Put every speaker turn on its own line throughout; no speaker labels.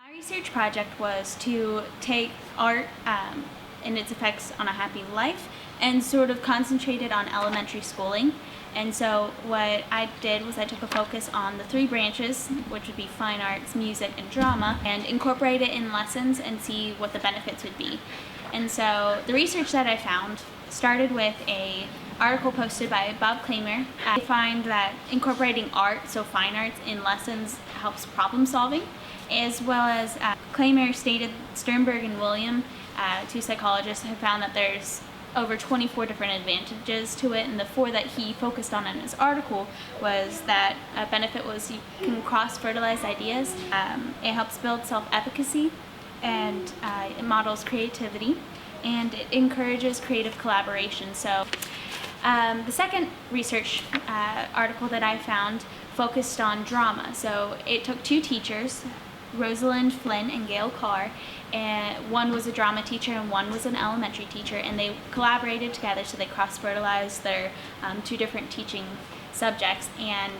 My research project was to take art and its effects on a happy life and sort of concentrated on elementary schooling. And so what I did was I took a focus on the three branches, which would be fine arts, music, and drama, and incorporate it in lessons and see what the benefits would be. And so the research that I found started with an article posted by Bob Klamer. I find that incorporating art, so fine arts, in lessons helps problem solving, as well as Klamer stated Sternberg and William, two psychologists, have found that there's over 24 different advantages to it, and the 4 that he focused on in his article was that a benefit was you can cross-fertilize ideas, it helps build self-efficacy, and it models creativity, and it encourages creative collaboration. So the second research article that I found focused on drama. So it took 2 teachers, Rosalind Flynn and Gail Carr, and one was a drama teacher and one was an elementary teacher, and they collaborated together, so they cross-fertilized their 2 different teaching subjects and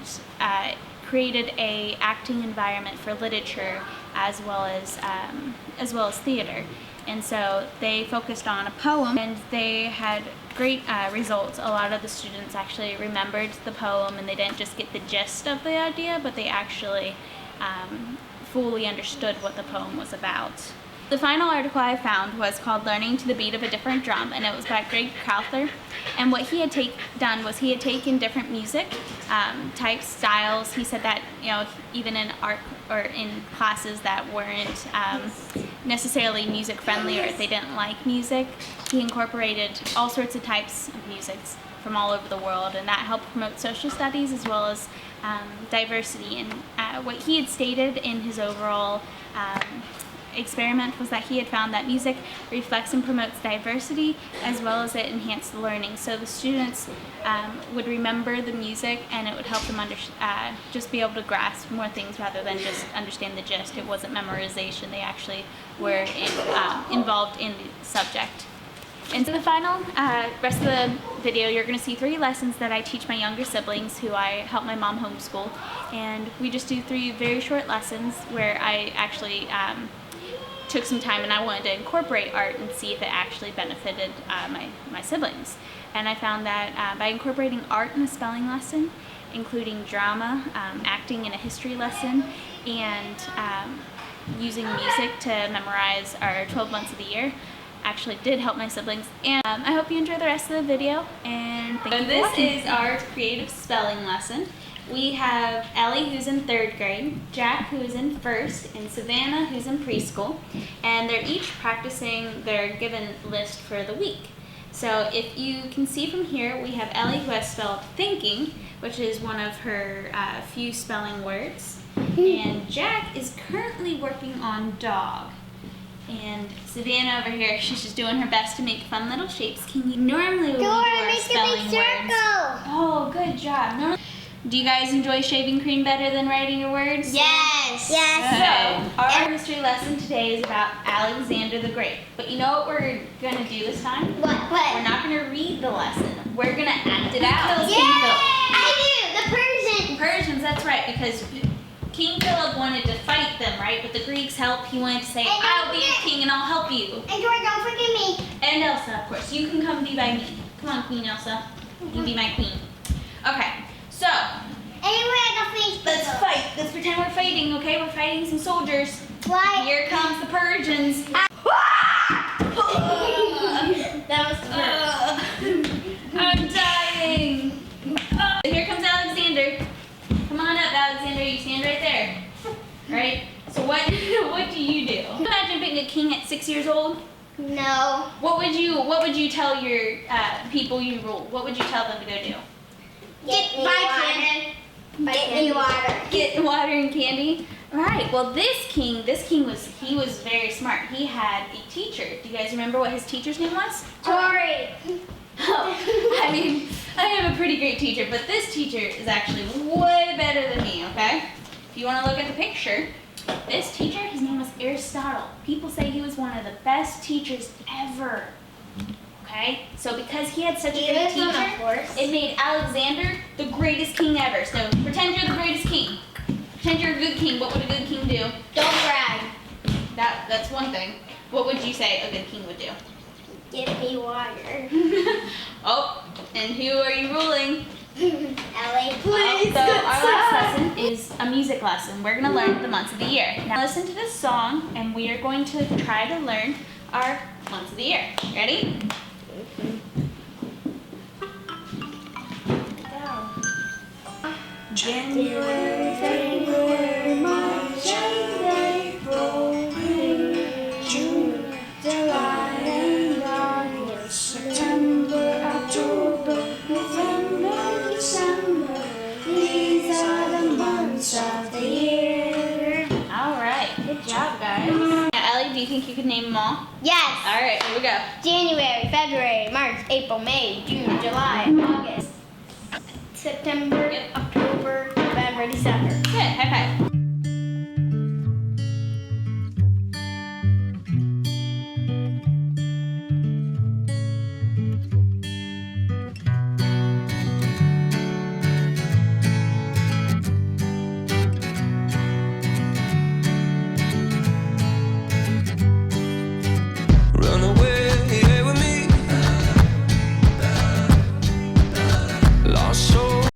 created a acting environment for literature as well as theater. And so they focused on a poem, and they had great results. A lot of the students actually remembered the poem, and they didn't just get the gist of the idea, but they actually fully understood what the poem was about. The final article I found was called Learning to the Beat of a Different Drum, and it was by Greg Crowther. And what he had done was he had taken different music types, styles. He said that, you know, even in art or in classes that weren't necessarily music friendly, or if they didn't like music, he incorporated all sorts of types of music from all over the world, and that helped promote social studies as well as diversity. And what he had stated in his overall experiment was that he had found that music reflects and promotes diversity as well as it enhanced learning. So the students would remember the music, and it would help them just be able to grasp more things rather than just understand the gist. It wasn't memorization. They actually were involved in the subject. And so the final rest of the video, you're going to see 3 lessons that I teach my younger siblings who I help my mom homeschool. And we just do 3 very short lessons where I actually took some time and I wanted to incorporate art and see if it actually benefited my siblings. And I found that by incorporating art in a spelling lesson, including drama, acting in a history lesson, and using music to memorize our 12 months of the year, actually did help my siblings. And I hope you enjoy the rest of the video, and thank you for watching. This is our creative spelling lesson. We have Ellie, who's in 3rd grade, Jack, who is in 1st, and Savannah, who's in preschool, and they're each practicing their given list for the week. So if you can see from here, we have Ellie, who has spelled thinking, which is one of her few spelling words, and Jack is currently working on dog. And Savannah over here, she's just doing her best to make fun little shapes. Can you normally do our spelling words? Oh, good job. Do you guys enjoy shaving cream better than writing your words?
Yes.
Yes. So, our history lesson today is about Alexander the Great. But you know what we're going to do this time?
What?
We're not going to read the lesson. We're going to act it out.
Yeah, I do. The Persians.
Persians, that's right, because King Philip wanted to fight them, right? But the Greeks helped. He wanted to say, I'll be your king and I'll help you.
And George, don't forget me.
And Elsa, of course. You can come be by me. Come on, Queen Elsa. You can be my queen. Okay, so
Anyway, I got finished.
let's fight. Let's pretend we're fighting, okay? We're fighting some soldiers.
Why?
Here comes the Persians.
That was
I'm dying. Here comes Alexander. Come on up, Alexander. You stand right there. Right? So what do you do? Imagine being a king at 6 years old.
No.
What would you tell your people you rule? What would you tell them to go do?
Get me water. Get me water.
Get water and candy. Right. Well, this king was very smart. He had a teacher. Do you guys remember what his teacher's name was?
Tori.
Oh, I mean, I have a pretty great teacher, but this teacher is actually way better than me, okay? If you want to look at the picture, this teacher, his name was Aristotle. People say he was one of the best teachers ever, okay? So because he had such a great teacher, it made Alexander the greatest king ever. So pretend you're the greatest king. Pretend you're a good king. What would a good king do?
Don't brag.
That's one thing. What would you say a good king would do?
Give me water.
Oh, and who are you ruling?
Ellie,
So our last lesson is a music lesson. We're going to learn the months of the year. Now listen to this song, and we are going to try to learn our months of the year. Ready?
January, February, March, and April, May, June, July, and August, September, October, November, December. These are the months of the year.
All right. Good job, guys. Now, Ellie, do you think you could name them all?
yes.
All right, here we go.
January, February, March, April, May, June, July, August, September,
Yep.
October, November, December.
Good. High five.